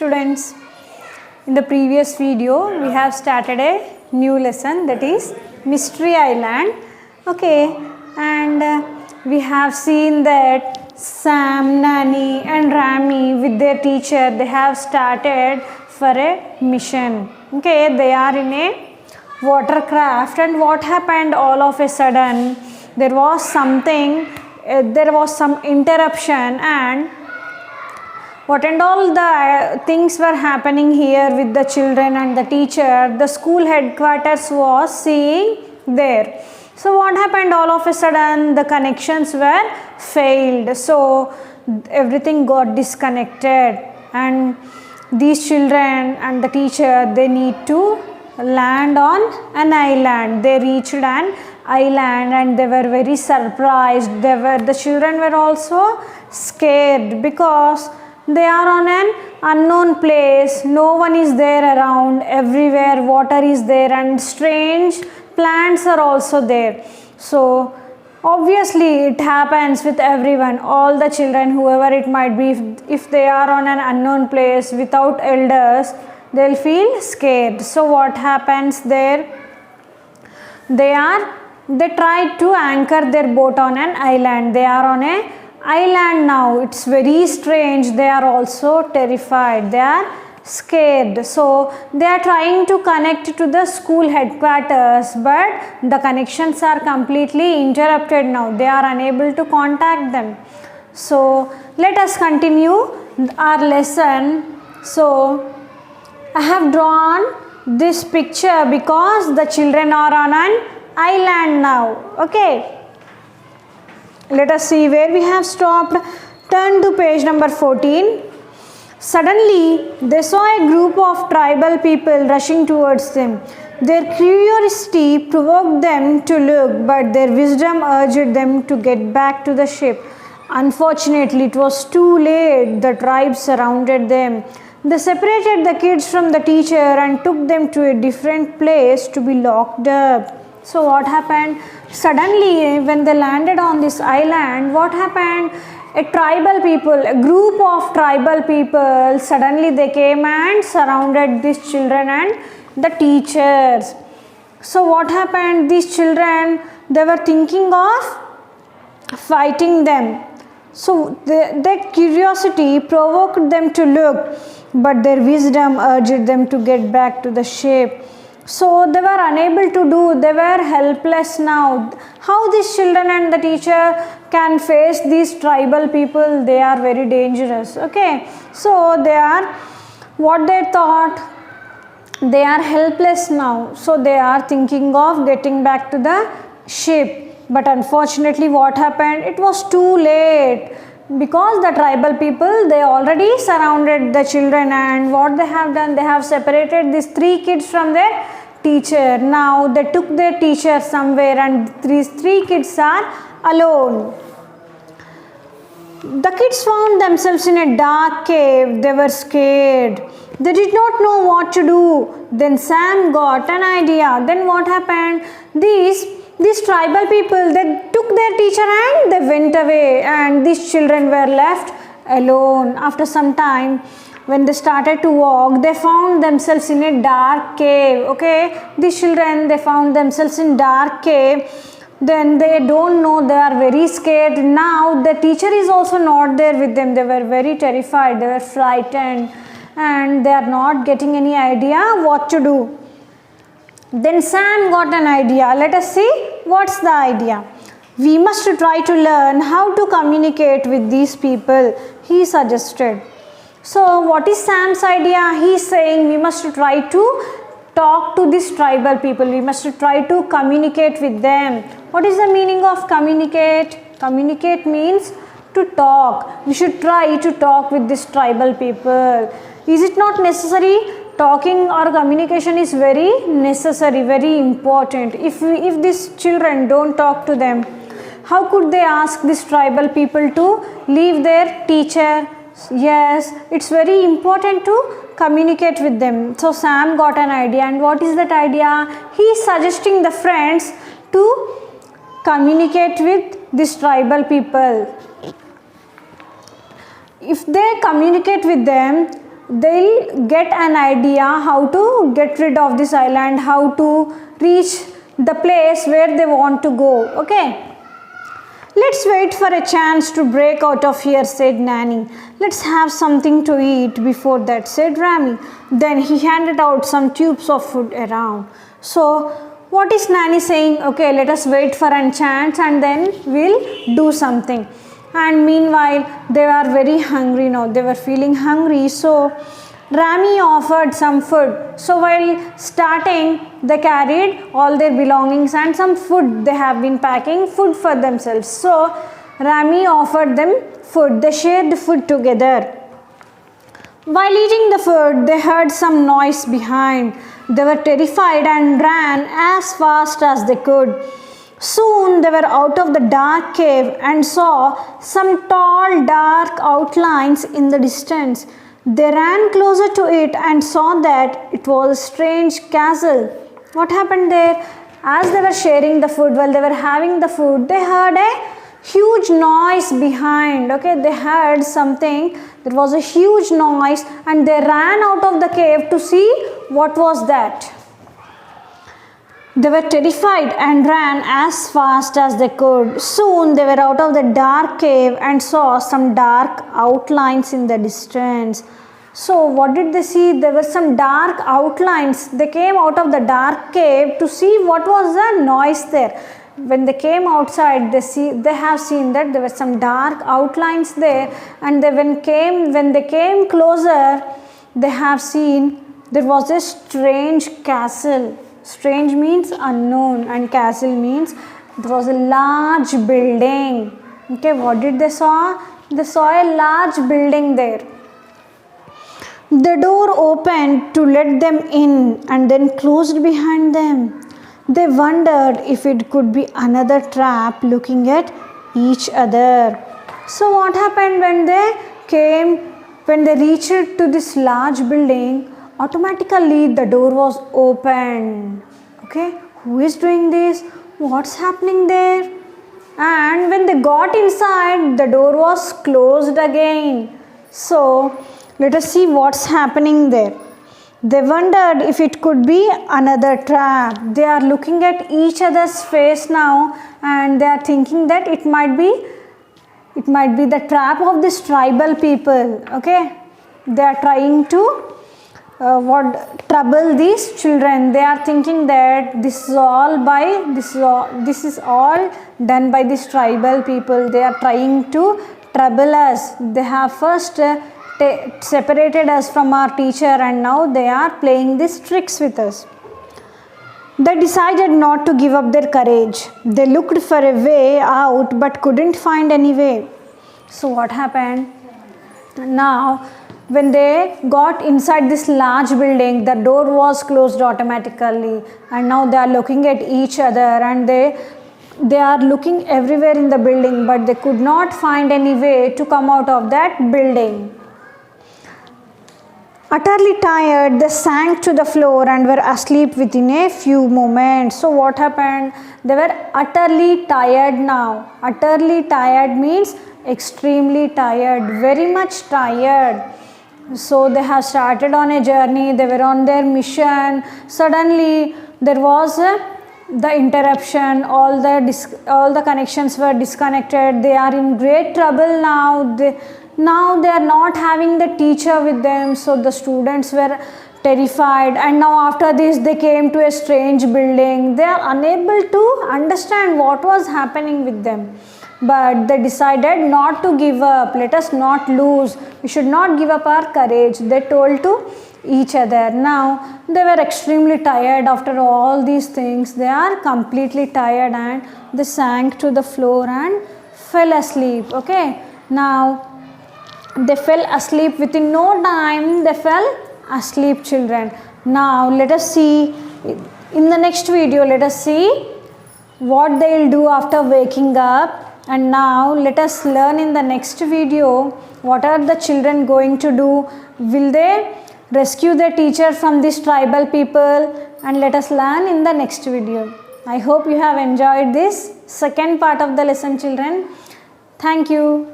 students. In the previous video we have started a new lesson, that is Mystery Island. Okay, and we have seen that Sam, Nani and Rami with their teacher, they have started for a mission. Okay, they are in a watercraft, and what happened, all of a sudden there was something, there was some interruption, and what and all the things were happening here with the children and the teacher. The school headquarters was seeing there. So what happened, all of a sudden the connections were failed, so everything got disconnected, and these children and the teacher, they need to land on an island. They reached an island and they were very surprised. The children were also scared because they are on an unknown place. No one is there around. Everywhere water is there and strange plants are also there. So obviously it happens with everyone, all the children, whoever it might be. If they are on an unknown place without elders, they'll feel scared. So what happens there? They try to anchor their boat on an island. They are on a island now. It's very strange. They are also terrified. They are scared. So they are trying to connect to the school headquarters, but the connections are completely interrupted now. They are unable to contact them. So let us continue our lesson. So I have drawn this picture because the children are on an island now. Okay, let us see where we have stopped. Turn to page number 14. Suddenly they saw a group of tribal people rushing towards them. Their curiosity provoked them to look, but their wisdom urged them to get back to the ship. Unfortunately, it was too late. The tribe surrounded them. They separated the kids from the teacher and took them to a different place to be locked up. So what happened? Suddenly when they landed on this island, what happened? A group of tribal people, suddenly they came and surrounded these children and the teachers. So what happened? These children, they were thinking of fighting them. So their curiosity provoked them to look, but their wisdom urged them to get back to the ship. So they were unable to do, they were helpless now. How these children and the teacher can face these tribal people? They are very dangerous. Okay, so they are, what they thought, they are helpless now. So they are thinking of getting back to the ship. But unfortunately what happened? It was too late, because the tribal people, they already surrounded the children, and what they have done, they have separated these 3 kids from their teacher. Now they took their teacher somewhere and these 3 kids are alone. The kids found themselves in a dark cave. They were scared. They did not know what to do. Then Sam got an idea. Then what happened? These tribal people, they took their teacher and they went away, and these children were left alone. After some time, when they started to walk, they found themselves in a dark cave. Okay, these children, they found themselves in dark cave. Then they don't know, they are very scared. Now the teacher is also not there with them. They were very terrified, they were frightened, and they are not getting any idea what to do. Then Sam got an idea. Let us see what's the idea. We must try to learn how to communicate with these people, he suggested. So what is Sam's idea? He is saying we must try to talk to these tribal people. We must try to communicate with them. What is the meaning of communicate? Communicate means to talk. We should try to talk with these tribal people. Is it not necessary? Talking or communication is very necessary, very important. If these children don't talk to them, how could they ask these tribal people to leave their teacher? Yes, it's very important to communicate with them. So Sam got an idea, and what is that idea? He is suggesting the friends to communicate with these tribal people. If they communicate with them, they'll get an idea how to get rid of this island, how to reach the place where they want to go. Okay. Let's wait for a chance to break out of here, said Nanny. Let's have something to eat before that, said Rami. Then he handed out some tubes of food around. So, what is Nanny saying? Okay, let us wait for a chance and then we'll do something. And meanwhile, they are very hungry now. They were feeling hungry. So, Rami offered some food. So while starting, they carried all their belongings and some food. They have been packing food for themselves. So Rami offered them food. They shared the food together. While eating the food, they heard some noise behind. They were terrified and ran as fast as they could. Soon they were out of the dark cave and saw some tall, dark outlines in the distance. They ran closer to it and saw that it was a strange castle. What happened there? As they were sharing the food, while they were having the food, they heard a huge noise behind. Okay, they heard something. There was a huge noise and they ran out of the cave to see what was that. They were terrified and ran as fast as they could. Soon they were out of the dark cave and saw some dark outlines in the distance. So what did they see? There were some dark outlines. They came out of the dark cave to see what was the noise there. When they came outside, they have seen that there were some dark outlines there, and when they came closer, they have seen there was a strange castle. Strange means unknown and castle means there was a large building. Okay, what did they saw? They saw a large building there. The door opened to let them in and then closed behind them. They wondered if it could be another trap, looking at each other. So what happened when they reached to this large building? Automatically the door was opened. Okay, who is doing this? What's happening there? And when they got inside, the door was closed again. So let us see what's happening there. They wondered if it could be another trap. They are looking at each other's face now and they are thinking that it might be the trap of this tribal people. Okay, they are trying to trouble these children. They are thinking that this is all done by these tribal people. They are trying to trouble us. They have first separated us from our teacher and now they are playing these tricks with us. They decided not to give up their courage. They looked for a way out but couldn't find any way. So what happened? Now when they got inside this large building, the door was closed automatically and now they are looking at each other and they are looking everywhere in the building but they could not find any way to come out of that building. Utterly tired, they sank to the floor and were asleep within a few moments. So what happened? They were utterly tired now. Utterly tired means extremely tired, very much tired. So they have started on a journey, they were on their mission. Suddenly there was the interruption, all the connections were disconnected. They are in great trouble now. Now they are not having the teacher with them, so the students were terrified, and now after this they came to a strange building. They are unable to understand what was happening with them, but they decided not to give up. Let us not lose, we should not give up our courage, they told to each other. Now they were extremely tired after all these things. They are completely tired and they sank to the floor and fell asleep. Okay, now they fell asleep within no time. They fell asleep, children. Now let us see in the next video, let us see what they will do after waking up. And now let us learn in the next video what are the children going to do. Will they rescue their teacher from these tribal people? And let us learn in the next video. I hope you have enjoyed this second part of the lesson, children. Thank you.